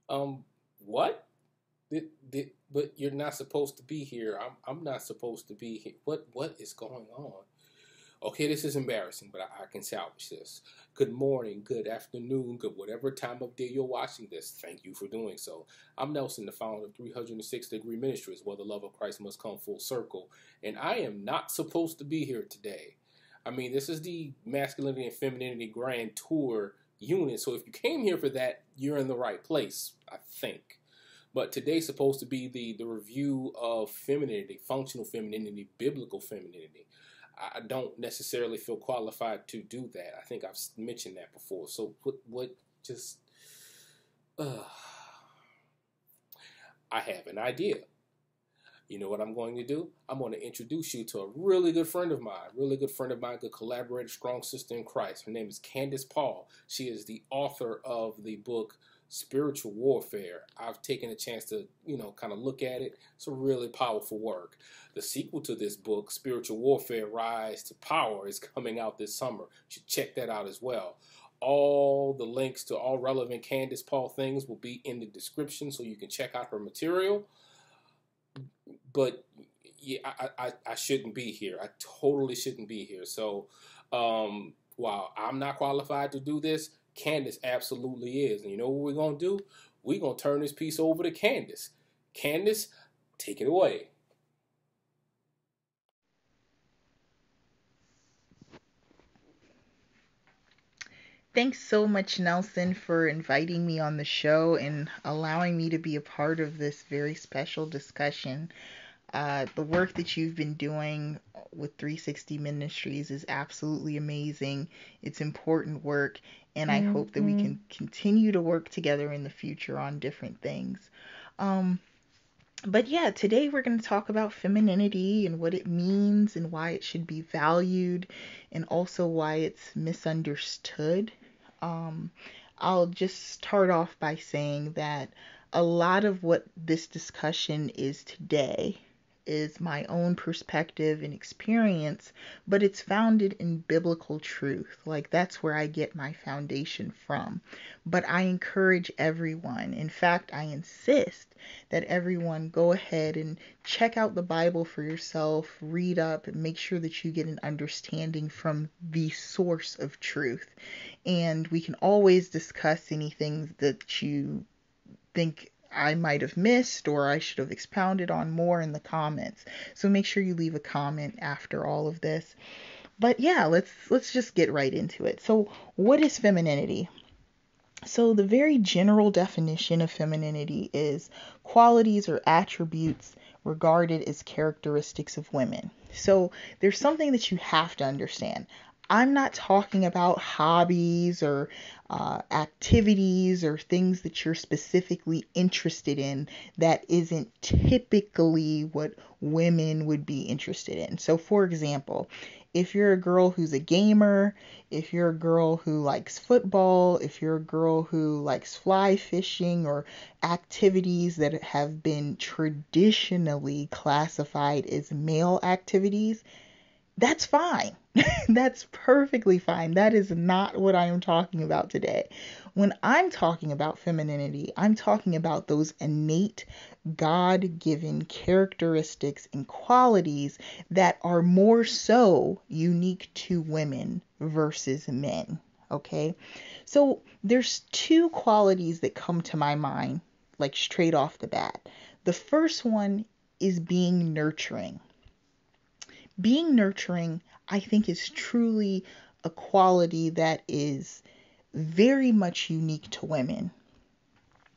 What? But you're not supposed to be here. I'm not supposed to be here. What is going on? Okay, this is embarrassing, but I can salvage this. Good morning, good afternoon, good whatever time of day you're watching this. Thank you for doing so. I'm Nelson, the founder of 306 Degree Ministries, where the love of Christ must come full circle. And I am not supposed to be here today. I mean, this is the Masculinity and Femininity Grand Tour unit. So if you came here for that, you're in the right place, I think. But today's supposed to be the review of femininity, functional femininity, biblical femininity. I don't necessarily feel qualified to do that. I think I've mentioned that before. So just, uh, I have an idea. You know what I'm going to do? I'm going to introduce you to a really good friend of mine, good collaborator, strong sister in Christ. Her name is Candace Paul. She is the author of the book Spiritual Warfare. I've taken a chance to, kind of look at it. It's a really powerful work. The sequel to this book, Spiritual Warfare, Rise to Power, is coming out this summer. You should check that out as well. All the links to all relevant Candace Paul things will be in the description so you can check out her material. But yeah, I shouldn't be here. I totally shouldn't be here. So while I'm not qualified to do this, Candace absolutely is. And you know what we're going to do? We're going to turn this piece over to Candace. Candace, take it away. Thanks so much, Nelson, for inviting me on the show and allowing me to be a part of this very special discussion. The work that you've been doing with 360 Ministries is absolutely amazing. It's important work, and I hope that we can continue to work together in the future on different things. Um, but yeah, today we're going to talk about femininity and what it means and why it should be valued and also why it's misunderstood. Um, I'll just start off by saying that a lot of what this discussion is today is my own perspective and experience, but it's founded in biblical truth. Like, that's where I get my foundation from. But I encourage everyone, in fact, I insist that everyone go ahead and check out the Bible for yourself, read up, and make sure that you get an understanding from the source of truth. And we can always discuss anything that you think I might have missed or I should have expounded on more in the comments. So make sure you leave a comment after all of this. But yeah, let's just get right into it. So, what is femininity? So, the very general definition of femininity is qualities or attributes regarded as characteristics of women. So, there's something that you have to understand. I'm not talking about hobbies or activities or things that you're specifically interested in that isn't typically what women would be interested in. So, for example, if you're a girl who's a gamer, if you're a girl who likes football, if you're a girl who likes fly fishing or activities that have been traditionally classified as male activities, that's fine. That's perfectly fine. That is not what I am talking about today. When I'm talking about femininity, I'm talking about those innate God given characteristics and qualities that are more so unique to women versus men. Okay? So there's two qualities that come to my mind, like straight off the bat. The first one is being nurturing. Being nurturing, I think, is truly a quality that is very much unique to women.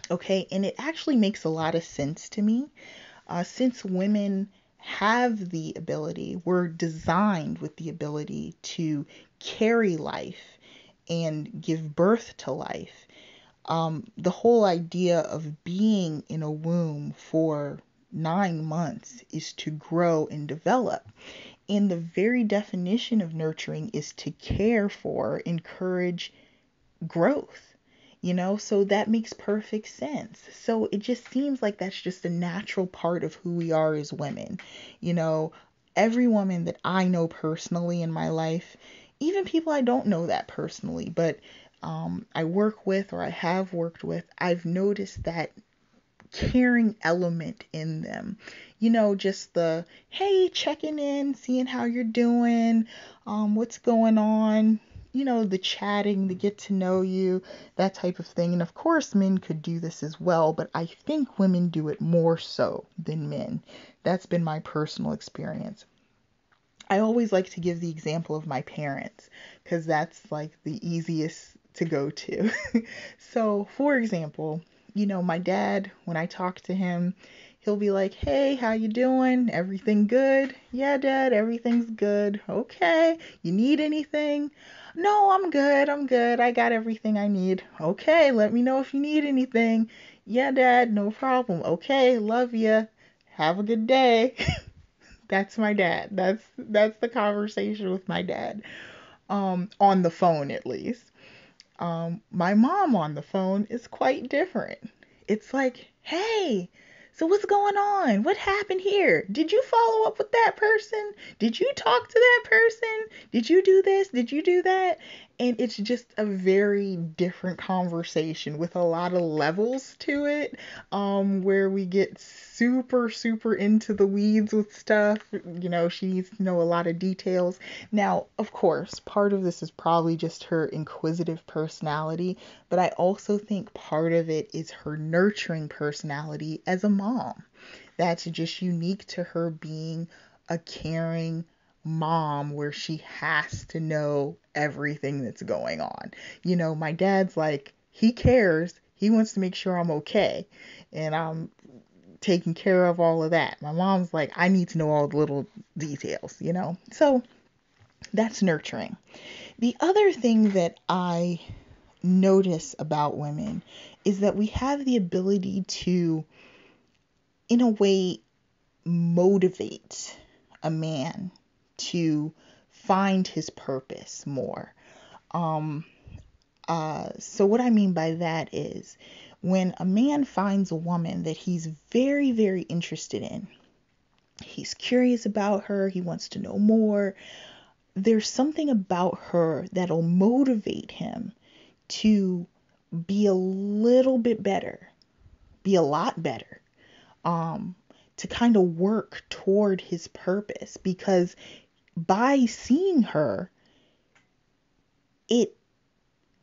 Okay, and it actually makes a lot of sense to me since women have the ability, we're designed with the ability to carry life and give birth to life. The whole idea of being in a womb for 9 months is to grow and develop. And the very definition of nurturing is to care for, encourage growth, so that makes perfect sense. So it just seems like that's just a natural part of who we are as women. You know, every woman that I know personally in my life, even people I don't know that personally, but I work with or I have worked with, I've noticed that caring element in them. Just the, hey, checking in, seeing how you're doing, what's going on, the chatting, the get to know you, that type of thing. And of course, men could do this as well, but I think women do it more so than men. That's been my personal experience. I always like to give the example of my parents because that's like the easiest to go to. So, for example, my dad, when I talk to him, he'll be like, "Hey, how you doing? Everything good?" "Yeah, Dad, everything's good." "Okay. You need anything?" "No, I'm good. I'm good. I got everything I need." "Okay, let me know if you need anything." "Yeah, Dad, no problem." "Okay, love you. Have a good day." That's my dad. That's the conversation with my dad. On the phone at least. My mom on the phone is quite different. It's like, hey, so what's going on? What happened here? Did you follow up with that person? Did you talk to that person? Did you do this? Did you do that? And it's just a very different conversation with a lot of levels to it, where we get super, super into the weeds with stuff. She needs to know a lot of details. Now, of course, part of this is probably just her inquisitive personality, but I also think part of it is her nurturing personality as a mom. That's just unique to her being a caring mom where she has to know everything that's going on. My dad's like, he cares. He wants to make sure I'm okay. And I'm taking care of all of that. My mom's like, I need to know all the little details. So that's nurturing. The other thing that I notice about women is that we have the ability to, in a way, motivate a man to find his purpose more. Um, so what I mean by that is when a man finds a woman that he's very, very interested in, he's curious about her, he wants to know more, there's something about her that'll motivate him to be a little bit better, be a lot better, um, to kind of work toward his purpose. Because by seeing her, it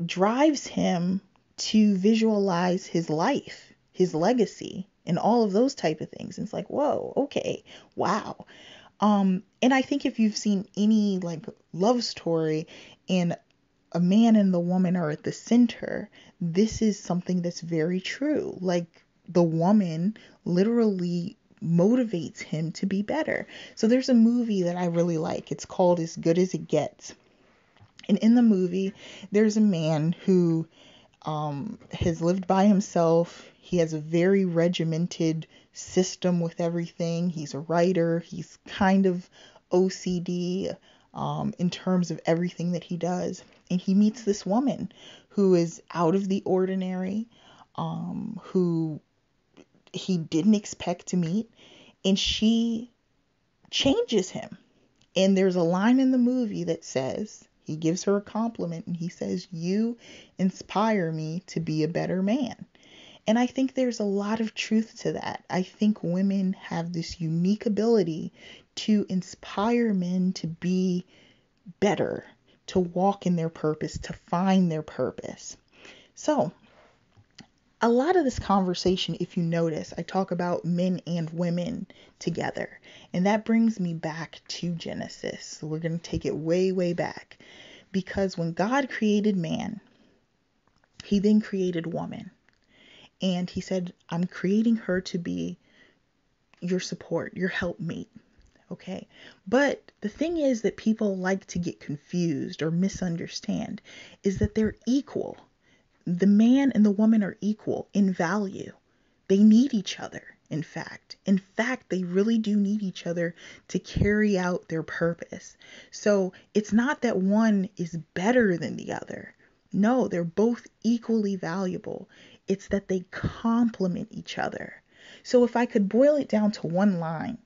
drives him to visualize his life, his legacy, and all of those type of things. And it's like, whoa, okay, wow. And I think if you've seen any like love story and a man and the woman are at the center, this is something that's very true. Like the woman literally motivates him to be better. So there's a movie that I really like. It's called As Good as It Gets. And in the movie, there's a man who has lived by himself. He has a very regimented system with everything. He's a writer. He's kind of OCD in terms of everything that he does. And he meets this woman who is out of the ordinary, who he didn't expect to meet, and she changes him. And there's a line in the movie that says, he gives her a compliment and he says, "You inspire me to be a better man." And I think there's a lot of truth to that. I think women have this unique ability to inspire men to be better, to walk in their purpose, to find their purpose. So, a lot of this conversation, if you notice, I talk about men and women together. And that brings me back to Genesis. So we're going to take it way, way back. Because when God created man, he then created woman. And he said, I'm creating her to be your support, your helpmate. Okay. But the thing is that people like to get confused or misunderstand is that they're equal. The man and the woman are equal in value. They need each other, in fact. In fact, they really do need each other to carry out their purpose. So it's not that one is better than the other. No, they're both equally valuable. It's that they complement each other. So if I could boil it down to one line,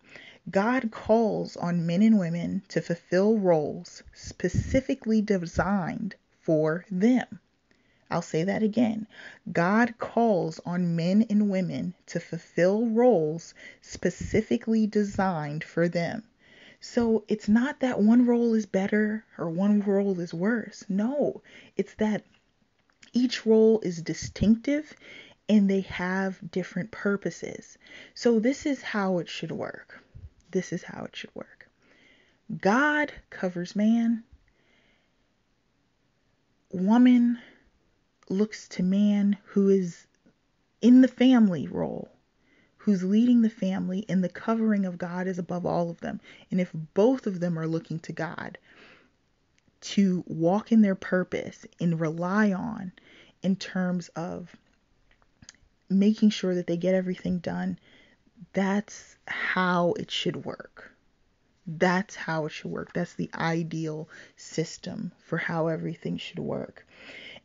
God calls on men and women to fulfill roles specifically designed for them. I'll say that again. God calls on men and women to fulfill roles specifically designed for them. So it's not that one role is better or one role is worse. No, it's that each role is distinctive and they have different purposes. So this is how it should work. This is how it should work. God covers man. Woman looks to man who is in the family role, who's leading the family, and the covering of God is above all of them. And if both of them are looking to God to walk in their purpose and rely on in terms of making sure that they get everything done, that's how it should work. That's how it should work. That's the ideal system for how everything should work.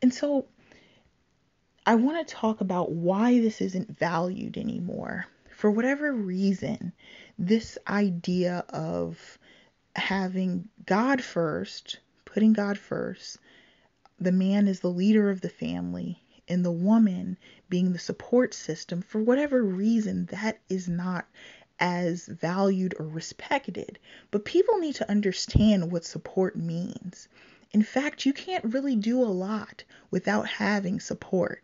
And so I want to talk about why this isn't valued anymore. For whatever reason, this idea of having God first, putting God first, the man is the leader of the family, and the woman being the support system, for whatever reason, that is not as valued or respected. But people need to understand what support means. In fact, you can't really do a lot without having support.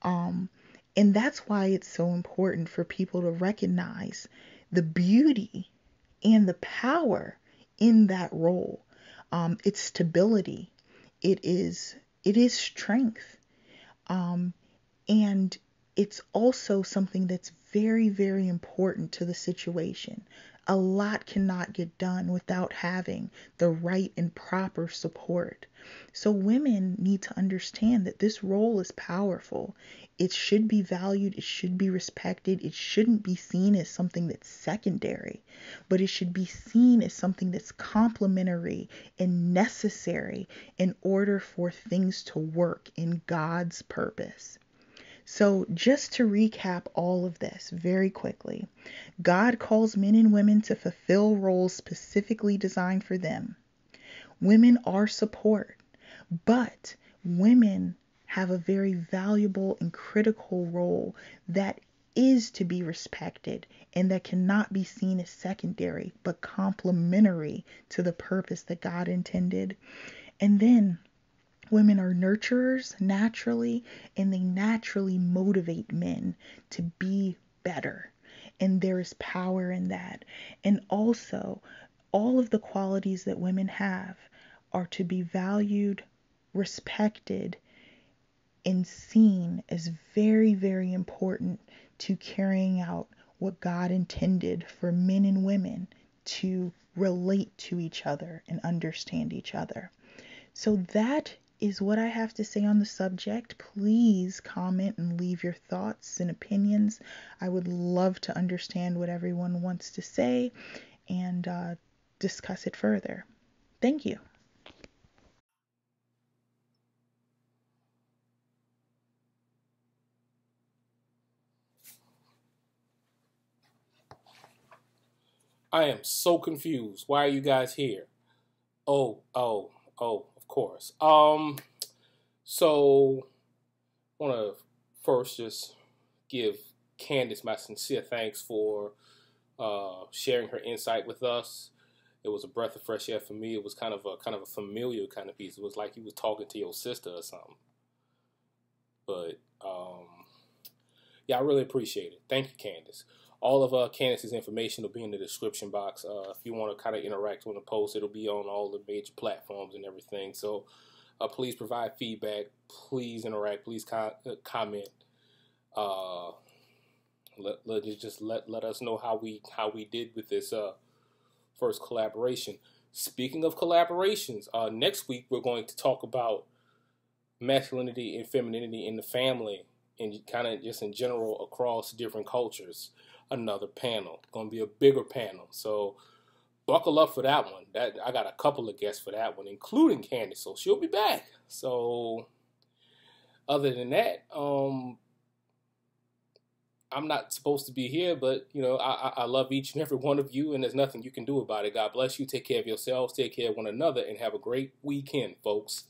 And that's why it's so important for people to recognize the beauty and the power in that role. It's stability. It is strength. And it's also something that's very, very important to the situation. A lot cannot get done without having the right and proper support. So women need to understand that this role is powerful. It should be valued. It should be respected. It shouldn't be seen as something that's secondary, but it should be seen as something that's complementary and necessary in order for things to work in God's purpose. So, just to recap all of this very quickly, God calls men and women to fulfill roles specifically designed for them. Women are support, but women have a very valuable and critical role that is to be respected and that cannot be seen as secondary, but complementary to the purpose that God intended. And then women are nurturers naturally, and they naturally motivate men to be better. And there is power in that. And also, all of the qualities that women have are to be valued, respected, and seen as very, very important to carrying out what God intended for men and women to relate to each other and understand each other. So that is what I have to say on the subject. Please comment and leave your thoughts and opinions. I would love to understand what everyone wants to say and discuss it further. Thank you. I am so confused. Why are you guys here? Oh, of course. So I want to first just give Candace my sincere thanks for sharing her insight with us. It was a breath of fresh air for me. It was kind of a familiar kind of piece. It was like you was talking to your sister or something. But yeah, I really appreciate it. Thank you, Candace. All of Candace's information will be in the description box. If you want to kind of interact with the post, it'll be on all the major platforms and everything. So please provide feedback. Please interact. Please comment. Let us know how we did with this first collaboration. Speaking of collaborations, next week we're going to talk about masculinity and femininity in the family, and kind of just in general across different cultures. Another panel, going to be a bigger panel, so buckle up for that one. That I got a couple of guests for that one, including Candace, so she'll be back. So other than that, I'm not supposed to be here, but I love each and every one of you, and there's nothing you can do about it. God bless you. Take care of yourselves, take care of one another, and have a great weekend, folks.